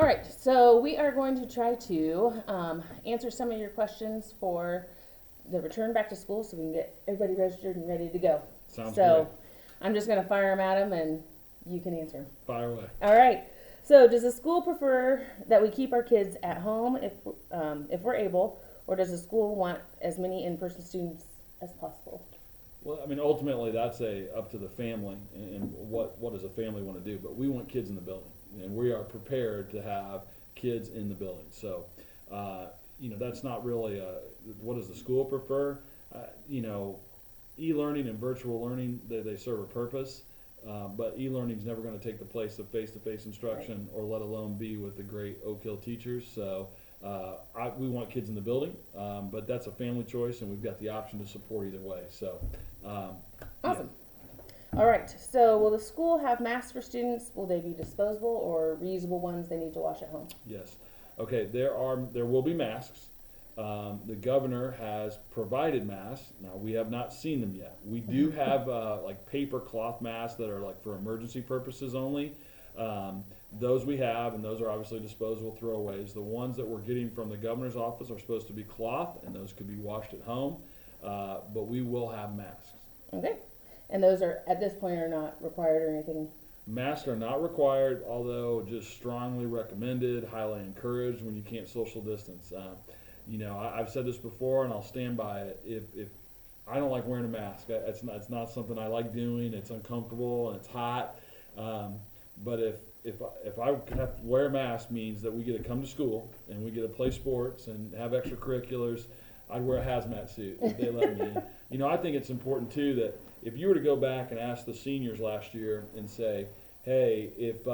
All right, so we are going to try to answer some of your questions for the return back to school so we can get everybody registered and ready to go. Sounds So great. I'm just going to fire them at them and you can answer them. Fire away. All right, so does the school prefer that we keep our kids at home if we're able, or does the school want as many in-person students as possible? Well, I mean, ultimately, that's up to the family and what does a family want to do. But we want kids in the building, and we are prepared to have kids in the building. So, that's not really what does the school prefer. E-learning and virtual learning, they serve a purpose, but e-learning is never going to take the place of face-to-face instruction, or let alone be with the great Oak Hill teachers. So. We want kids in the building, but that's a family choice, and we've got the option to support either way. So, Awesome. Yeah. All right. So, will the school have masks for students? Will they be disposable or reusable ones they need to wash at home? Yes. Okay. There will be masks. The governor has provided masks. Now, we have not seen them yet. We do have like paper cloth masks that are like for emergency purposes only. Those we have, and those are obviously disposable throwaways. The ones that we're getting from the governor's office are supposed to be cloth, and those could be washed at home, but we will have masks. Okay. And those are, at this point, are not required or anything? Masks are not required, although just strongly recommended, highly encouraged when you can't social distance. I've said this before, and I'll stand by it. If I don't like wearing a mask, it's not something I like doing. It's uncomfortable and it's hot. But if I have to wear a mask means that we get to come to school and we get to play sports and have extracurriculars, I'd wear a hazmat suit if they let me. I think it's important too that if you were to go back and ask the seniors last year and say, hey, if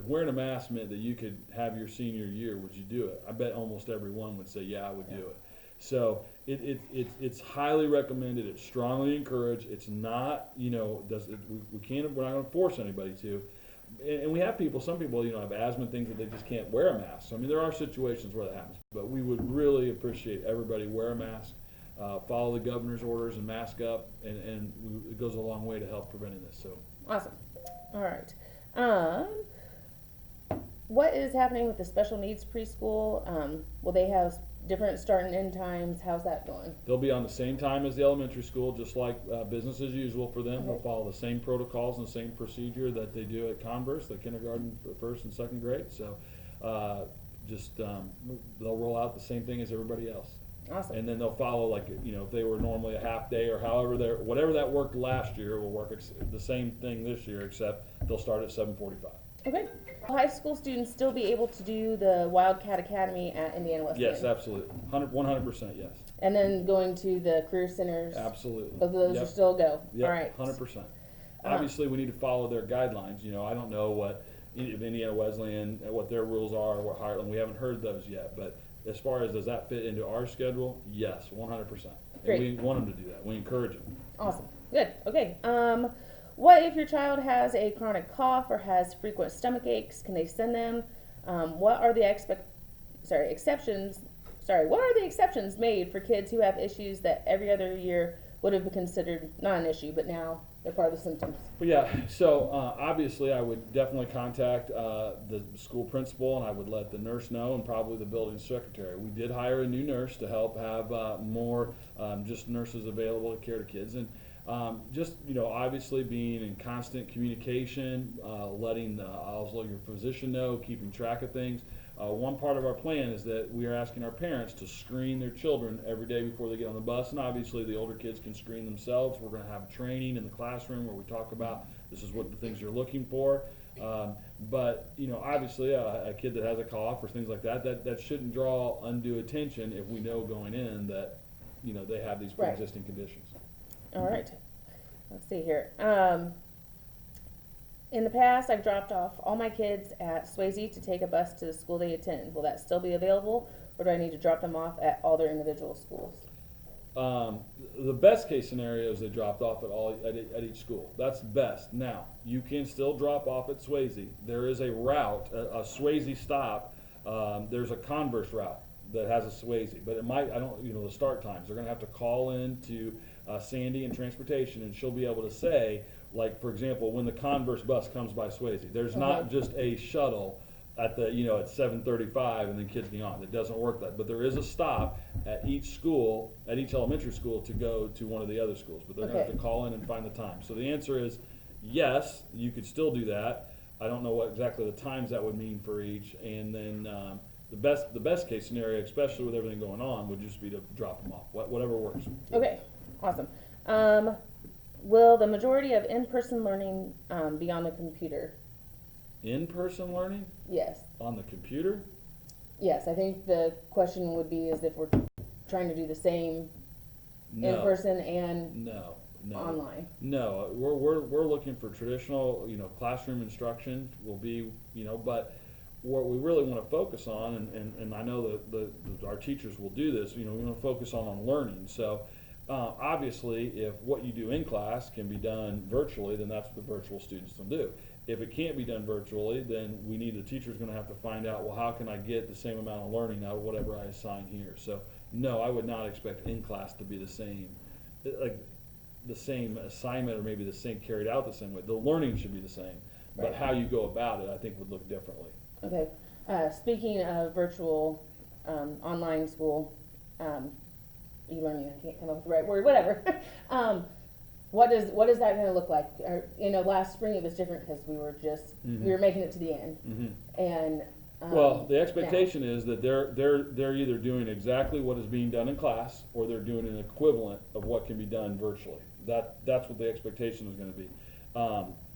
wearing a mask meant that you could have your senior year, would you do it? I bet almost everyone would say, yeah, I would do it. So it's highly recommended. It's strongly encouraged. It's not, we're not going to force anybody to. And we have some people, have asthma and things that they just can't wear a mask. So, I mean, there are situations where that happens. But we would really appreciate everybody wear a mask, follow the governor's orders and mask up, and it goes a long way to help preventing this. So awesome. All right. What is happening with the special needs preschool? Will they have different start and end times? How's that going? They'll be on the same time as the elementary school, just like business as usual for them. Okay. They'll follow the same protocols and the same procedure that they do at Converse, the kindergarten, first and second grade. So they'll roll out the same thing as everybody else. Awesome. And then they'll follow if they were normally a half day or whatever that worked last year will work the same thing this year, except they'll start at 7:45. Okay. Will high school students still be able to do the Wildcat Academy at Indiana Wesleyan? Yes, absolutely. 100% yes. And then going to the career centers? Absolutely. Both of those are still go? Yep, All right. 100%. Obviously, we need to follow their guidelines. I don't know if Indiana Wesleyan, what their rules are, or what Heartland, we haven't heard those yet. But as far as does that fit into our schedule? Yes, 100%. Great. And we want them to do that. We encourage them. Awesome. Good. Okay. What if your child has a chronic cough or has frequent stomach aches? Can they send them? What are the exceptions? What are the exceptions made for kids who have issues that every other year would have been considered not an issue, but now they're part of the symptoms? But yeah, so obviously I would definitely contact the school principal, and I would let the nurse know, and probably the building secretary. We did hire a new nurse to help have more just nurses available to care to kids, and obviously being in constant communication, letting also your physician know, keeping track of things. One part of our plan is that we are asking our parents to screen their children every day before they get on the bus, and obviously the older kids can screen themselves. We're going to have training in the classroom where we talk about this is what the things you're looking for. But obviously a kid that has a cough or things like that shouldn't draw undue attention if we know going in that they have these pre-existing conditions. All right. Let's see here. In the past, I've dropped off all my kids at Swayze to take a bus to the school they attend. Will that still be available, or do I need to drop them off at all their individual schools? The best case scenario is they dropped off at each school. That's best. Now, you can still drop off at Swayze. There is a route, a Swayze stop. There's a Converse route that has a Swayze, but the start times. They're going to have to call in to Sandy in transportation, and she'll be able to say Like, for example, when the Converse bus comes by Swayze, there's not Okay. just a shuttle at the, at 7:35 and then kids get on. It doesn't work that, but there is a stop at each school, at each elementary school to go to one of the other schools, but they're gonna have Okay. to call in and find the time. So the answer is, yes, you could still do that. I don't know what exactly the times that would mean for each, and then, the best case scenario, especially with everything going on, would just be to drop them off, whatever works. Okay, awesome. Will the majority of in-person learning be on the computer? In-person learning Yes. on the computer? Yes, I think the question would be is if we're trying to do the same in No, person and no, no. online. No, we're looking for traditional, classroom instruction will be, but what we really want to focus on, and I know that our teachers will do this, we want to focus on learning. So, obviously, if what you do in class can be done virtually, then that's what the virtual students will do. If it can't be done virtually, then the teacher's going to have to find out, well, how can I get the same amount of learning out of whatever I assign here? So, no, I would not expect in class to be the same, like the same assignment, or maybe the same carried out the same way. The learning should be the same, but Right. how you go about it, I think, would look differently. Okay. Speaking of virtual online school, e-learning, I can't come up with the right word, whatever. What is that going to look like? Last spring it was different because we were making it to the end, and Well, the expectation is that they're either doing exactly what is being done in class, or they're doing an equivalent of what can be done virtually. That's what the expectation is going to be.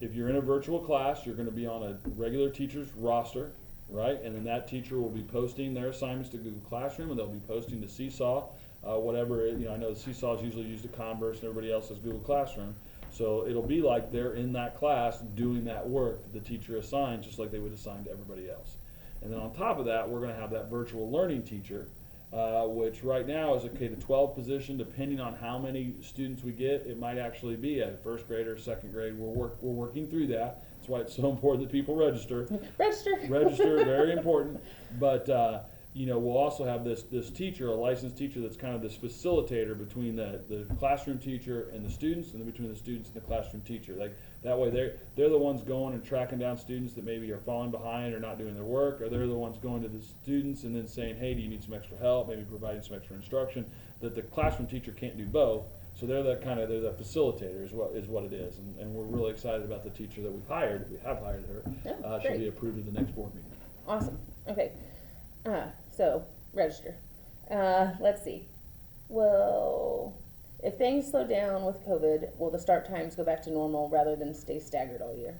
If you're in a virtual class, you're going to be on a regular teacher's roster, right? And then that teacher will be posting their assignments to Google Classroom, and they'll be posting to Seesaw, whatever. I know the Seesaw is usually used to Converse, and everybody else has Google Classroom. So it'll be like they're in that class doing that work that the teacher assigns, just like they would assign to everybody else. And then on top of that, we're going to have that virtual learning teacher, which right now is a K-12 position. Depending on how many students we get, it might actually be a first grade or second grade. We're working through that. That's why it's so important that people register. Register, very important. But we'll also have this teacher, a licensed teacher, that's kind of this facilitator between the classroom teacher and the students, and then between the students and the classroom teacher. Like that way, they're the ones going and tracking down students that maybe are falling behind or not doing their work, or they're the ones going to the students and then saying, hey, do you need some extra help? Maybe providing some extra instruction. That the classroom teacher can't do both. So they're the facilitator is what it is, and we're really excited about the teacher that we've hired. We have hired her. Oh, She'll great. be approved at the next board meeting. Awesome. Okay. So register. Let's see. Well, if things slow down with COVID, will the start times go back to normal rather than stay staggered all year?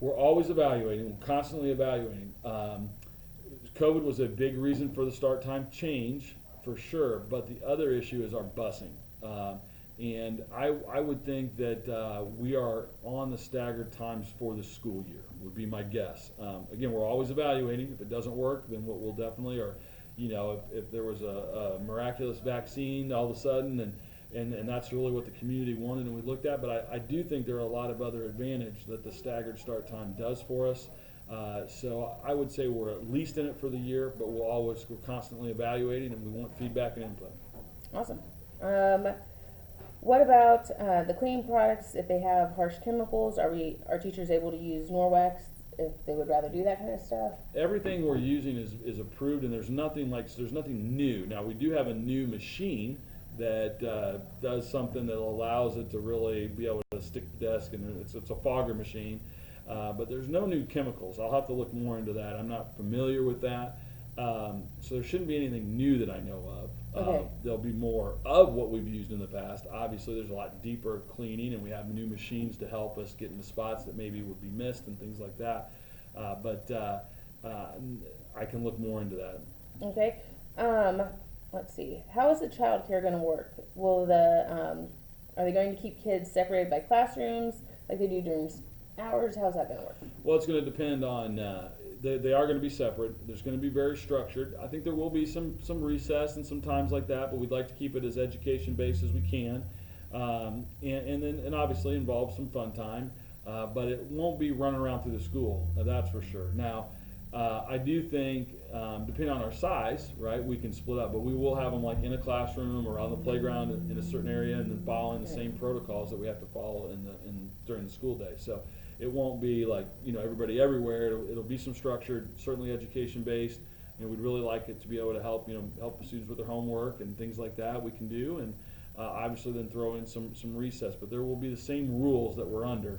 We're always evaluating. We're constantly evaluating. COVID was a big reason for the start time change, for sure, but the other issue is our busing. And I would think that we are on the staggered times for the school year, would be my guess. Again, we're always evaluating. If it doesn't work, then we'll definitely, or if there was a miraculous vaccine all of a sudden, and that's really what the community wanted and we looked at. But I do think there are a lot of other advantage that the staggered start time does for us. So I would say we're at least in it for the year, but we're constantly evaluating, and we want feedback and input. Awesome. What about the cleaning products? If they have harsh chemicals, are teachers able to use Norwex if they would rather do that kind of stuff? Everything we're using is approved, and there's nothing new. Now we do have a new machine that does something that allows it to really be able to stick to the desk, and it's a fogger machine. But there's no new chemicals. I'll have to look more into that. I'm not familiar with that. So there shouldn't be anything new that I know of. Okay. There'll be more of what we've used in the past. Obviously, there's a lot deeper cleaning, and we have new machines to help us get into spots that maybe would be missed and things like that. But I can look more into that. Okay. Let's see. How is the child care going to work? Are they going to keep kids separated by classrooms like they do during hours? How's that going to work? Well, it's going to depend on. They are going to be separate. There's going to be very structured. I think there will be some recess and some times like that, but we'd like to keep it as education based as we can, and obviously involve some fun time. But it won't be running around through the school. That's for sure. Now, I do think, depending on our size, right, we can split up, but we will have them like in a classroom or on the playground in a certain area, and then following the same protocols that we have to follow during the school day. So it won't be like, you know, everybody everywhere. It'll be some structured, certainly education based. You know, we'd really like it to be able to help, you know, help the students with their homework and things like that we can do, and obviously then throw in some recess, but there will be the same rules that we're under.